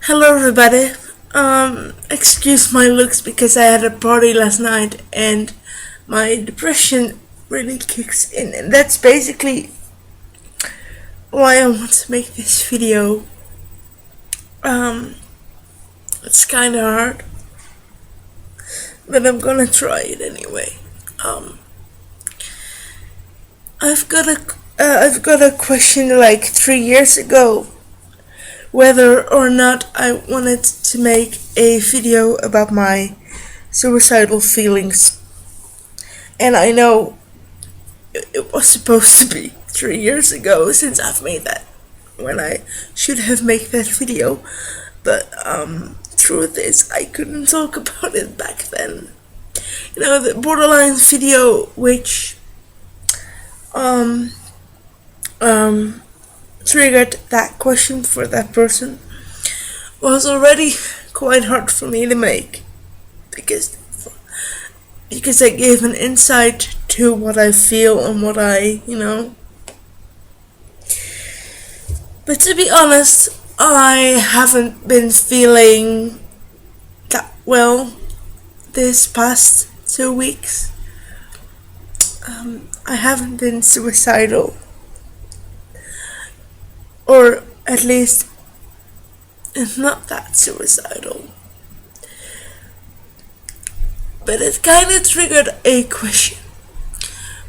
Hello everybody. Excuse my looks because I had a party last night and my depression really kicks in, and that's basically why I want to make this video. Um it's kinda hard, but I'm gonna try it anyway. Um I've got a question like 3 years ago whether or not I wanted to make a video about my suicidal feelings. And I know it was supposed to be 3 years ago since I've made that, when I should have made that video. But truth is, I couldn't talk about it back then. The borderline video, which um triggered that question for that person, was already quite hard for me to make because I gave an insight to what I feel and what I. But to be honest, I haven't been feeling that well this past 2 weeks. I haven't been suicidal, or at least not that suicidal. But it kind of triggered a question.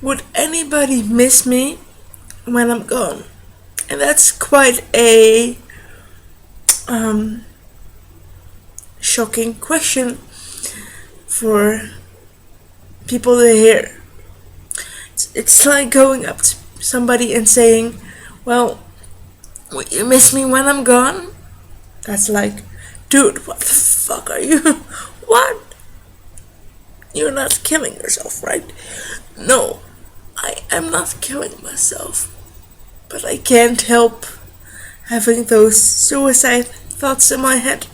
Would anybody miss me when I'm gone? And that's quite a shocking question for people to hear. It's like going up to somebody and saying, well, will you miss me when I'm gone? That's like, dude, what the fuck are you? What? You're not killing yourself, right? No, I am not killing myself. But I can't help having those suicide thoughts in my head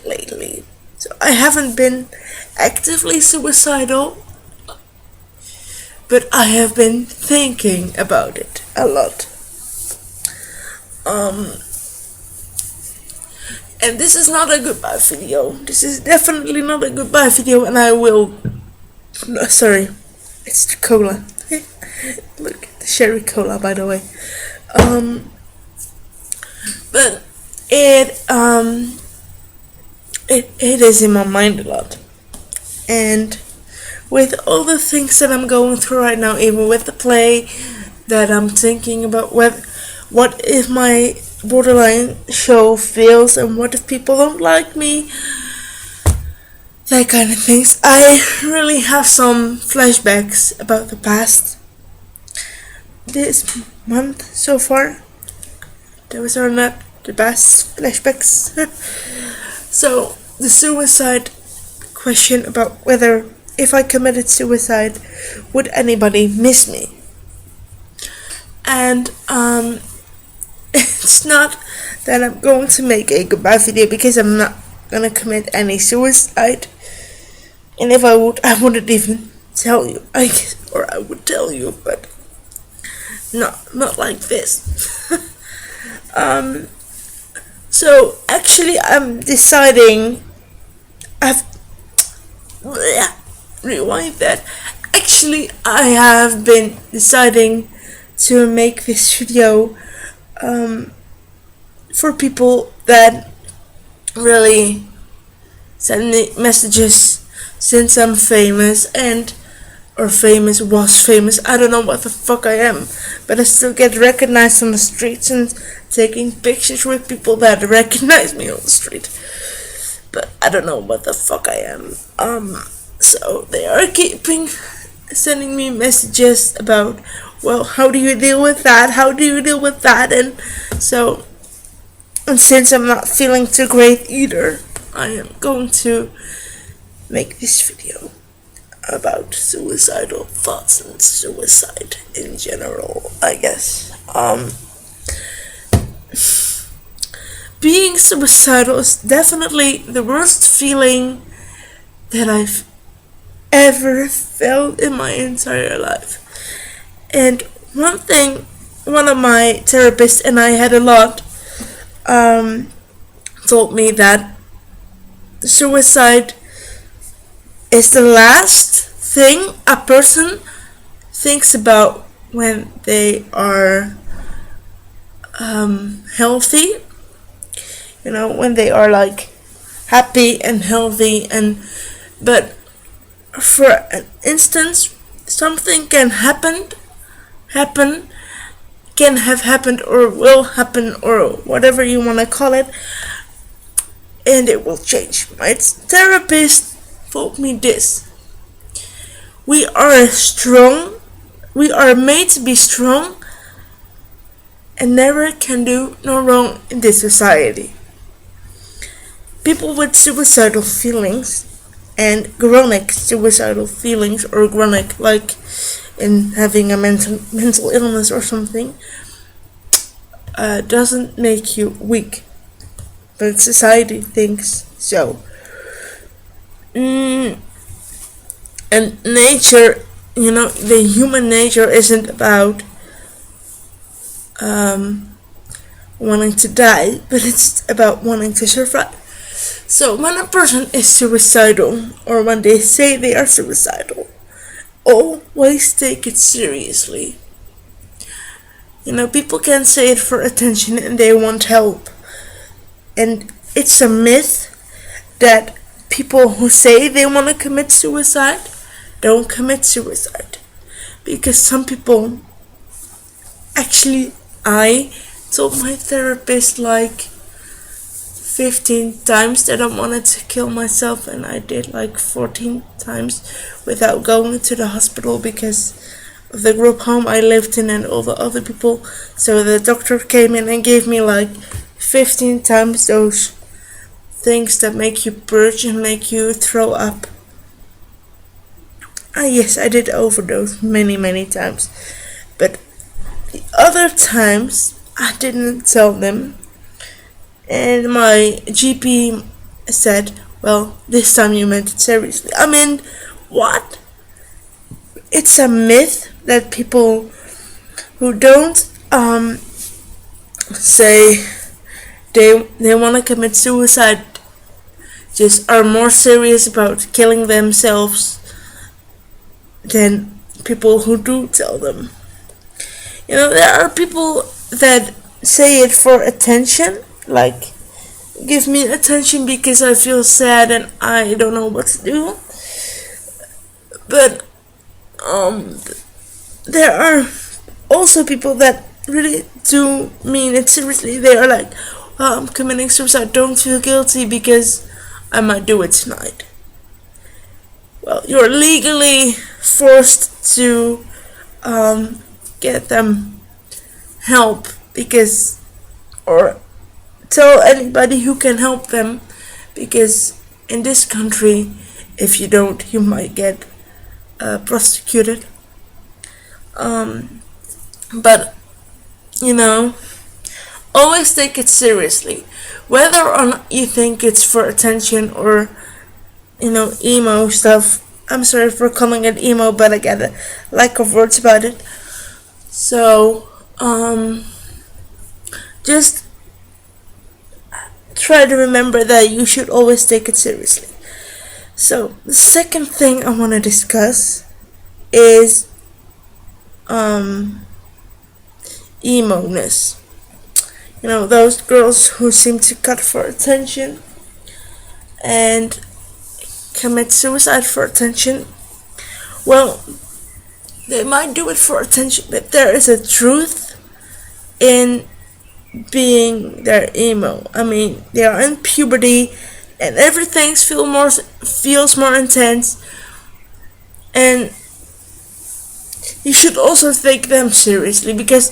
lately. So I haven't been actively suicidal, but I have been thinking about it a lot. And this is not a goodbye video. This is definitely not a goodbye video, and I will. No, sorry, it's the cola. Look, the cherry cola, by the way. But it is in my mind a lot, and with all the things that I'm going through right now, even with the play that I'm thinking about, what if my borderline show fails, and what if people don't like me, that kind of things. I really have some flashbacks about the past this month so far. Those are not the best flashbacks. So the suicide question about whether, if I committed suicide, would anybody miss me? And it's not that I'm going to make a goodbye video, because I'm not gonna commit any suicide. And if I would, I wouldn't even tell you. Or I would tell you, but not like this. So actually, I'm deciding. Rewind that. Actually, I have been deciding to make this video for people that really send me messages since I'm famous, was famous. I don't know what the fuck I am, but I still get recognized on the streets and taking pictures with people that recognize me on the street. But I don't know what the fuck I am. So they are keeping sending me messages about, well, how do you deal with that? How do you deal with that? And since I'm not feeling too great either, I am going to make this video about suicidal thoughts and suicide in general, I guess. Being suicidal is definitely the worst feeling that I've ever felt in my entire life. And one thing, one of my therapists and I had a lot told me that suicide is the last thing a person thinks about when they are healthy. When they are like happy and healthy, but for an instance, something can happen, can have happened or will happen or whatever you want to call it, and it will change. My therapist told me this: we are strong, we are made to be strong, and never can do no wrong in this society. People with suicidal feelings and chronic suicidal feelings, or chronic like in having a mental illness or something, doesn't make you weak, but society thinks so. And nature, the human nature isn't about wanting to die, but it's about wanting to survive. So when a person is suicidal, or when they say they are suicidal, always take it seriously. People can say it for attention and they want help. And it's a myth that people who say they want to commit suicide don't commit suicide. Because some people, actually, I told my therapist like 15 times that I wanted to kill myself, and I did like 14 times without going to the hospital because of the group home I lived in and all the other people. So the doctor came in and gave me like 15 times those things that make you purge and make you throw up. Yes, I did overdose many times, but the other times I didn't tell them. And my GP said, well, this time you meant it seriously. I mean, what? It's a myth that people who don't say they want to commit suicide just are more serious about killing themselves than people who do tell them. There are people that say it for attention, like, give me attention because I feel sad and I don't know what to do. But there are also people that really do mean it seriously. They are like, well, I'm committing suicide, don't feel guilty because I might do it tonight. Well, you're legally forced to get them help, because, or tell anybody who can help them, because in this country, if you don't, you might get prosecuted. But always take it seriously, whether or not you think it's for attention or emo stuff. I'm sorry for calling it emo, but I get a lack of words about it. So just try to remember that you should always take it seriously. So the second thing I want to discuss is emo-ness. Those girls who seem to cut for attention and commit suicide for attention. Well, they might do it for attention, but there is a truth in being their emo. I mean, they are in puberty and everything feels more intense, and you should also take them seriously, because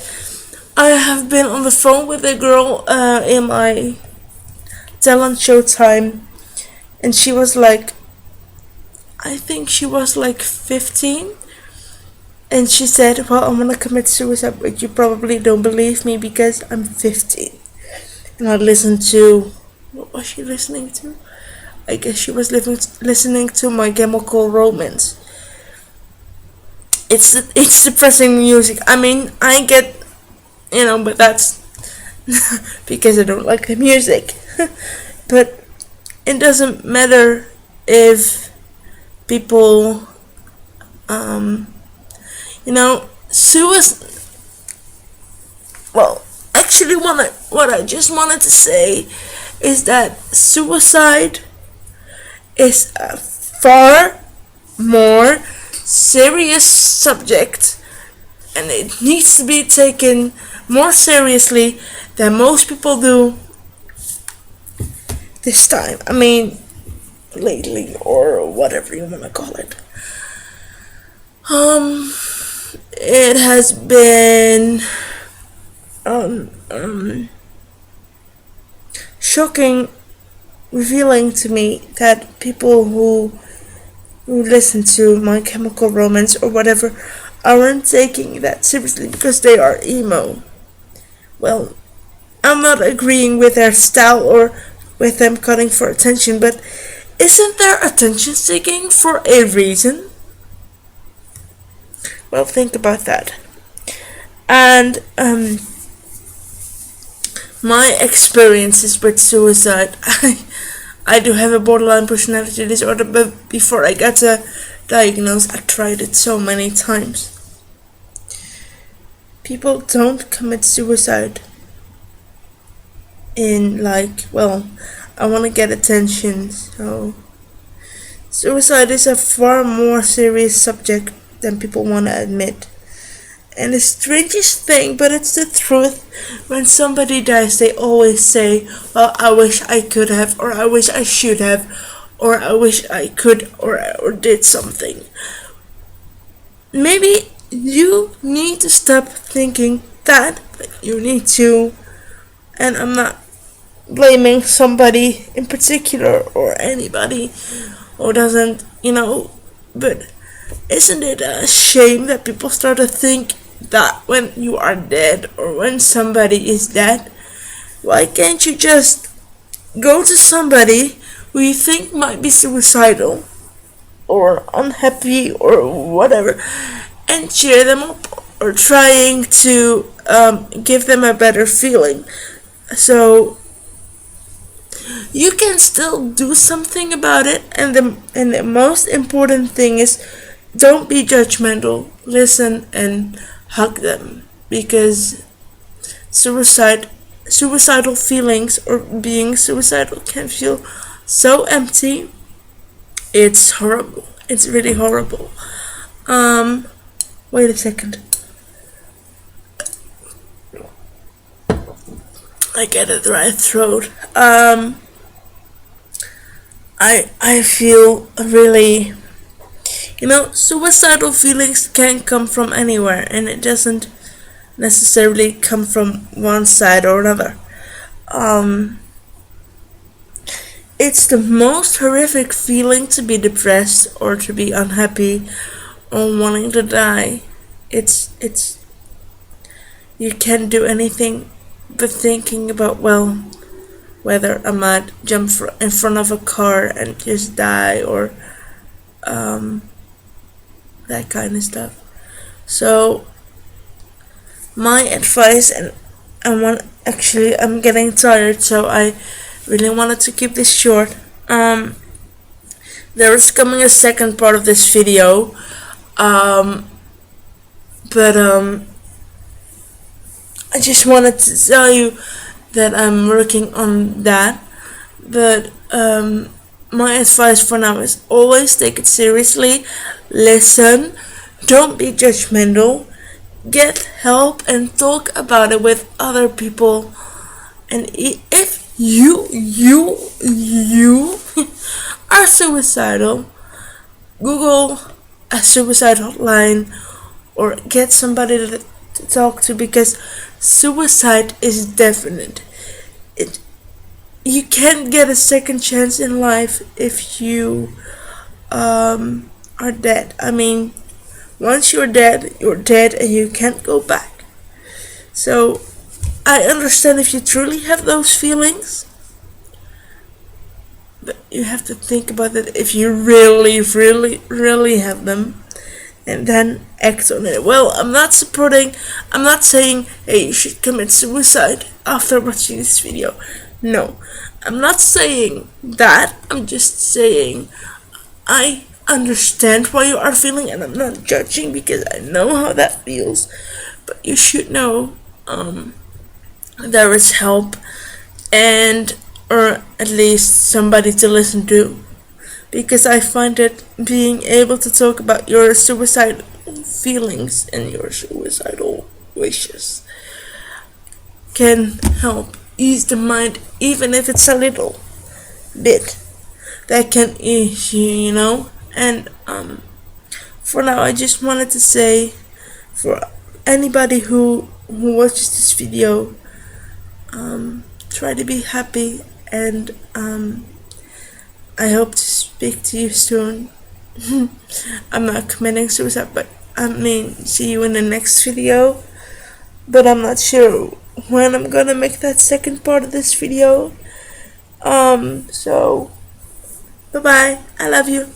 I have been on the phone with a girl in my talent show time, and she was like, I think she was like 15, and she said, well, I'm gonna commit suicide, but you probably don't believe me because I'm 15. And I listened to, what was she listening to? I guess she was listening to My Chemical Romance. It's depressing music. I mean, I get, but that's because I don't like the music. But it doesn't matter if people, suicide. Well, actually, what I just wanted to say is that suicide is a far more serious subject, and it needs to be taken more seriously than most people do this time. I mean, lately, or whatever you want to call it. It has been shocking, revealing to me that people who listen to My Chemical Romance or whatever aren't taking that seriously because they are emo. Well, I'm not agreeing with their style or with them cutting for attention, but isn't there attention seeking for a reason? Well, think about that. And my experiences with suicide, I do have a borderline personality disorder, but before I got diagnosed, I tried it so many times. People don't commit suicide in I want to get attention, so suicide is a far more serious subject than people want to admit. And the strangest thing, but it's the truth, when somebody dies, they always say, well, I wish I could have, or I wish I should have, or I wish I could, or did something. Maybe you need to stop thinking that, but you need to, and I'm not blaming somebody in particular, or anybody who doesn't, but isn't it a shame that people start to think that when you are dead or when somebody is dead? Why can't you just go to somebody who you think might be suicidal or unhappy or whatever and cheer them up, or trying to give them a better feeling? So you can still do something about it, and the most important thing is, don't be judgmental. Listen and hug them, because suicidal feelings or being suicidal can feel so empty. It's horrible. It's really horrible. Wait a second. I get a dry throat. I feel really, suicidal feelings can come from anywhere, and it doesn't necessarily come from one side or another. It's the most horrific feeling to be depressed or to be unhappy or wanting to die. It's you can't do anything but thinking about, well, whether I might jump in front of a car and just die, or that kind of stuff. So my advice, and I'm getting tired, so I really wanted to keep this short. There is coming a second part of this video, but I just wanted to tell you that I'm working on that. But my advice for now is always take it seriously. Listen, don't be judgmental. Get help and talk about it with other people. And if you are suicidal, Google a suicide hotline or get somebody to talk to, because suicide is definite. You can't get a second chance in life if you are dead. I mean, once you're dead and you can't go back. So I understand if you truly have those feelings, but you have to think about it if you really have them, and then act on it. Well, I'm not saying, hey, you should commit suicide after watching this video. No, I'm not saying that. I'm just saying I understand why you are feeling, and I'm not judging because I know how that feels. But you should know there is help, and or at least somebody to listen to. Because I find that being able to talk about your suicidal feelings and your suicidal wishes can help ease the mind, even if it's a little bit. That can ease you, And for now, I just wanted to say, for anybody who watches this video, try to be happy, and I hope to speak to you soon. I'm not committing suicide, but I mean, see you in the next video. But I'm not sure when I'm gonna make that second part of this video. So bye bye. I love you.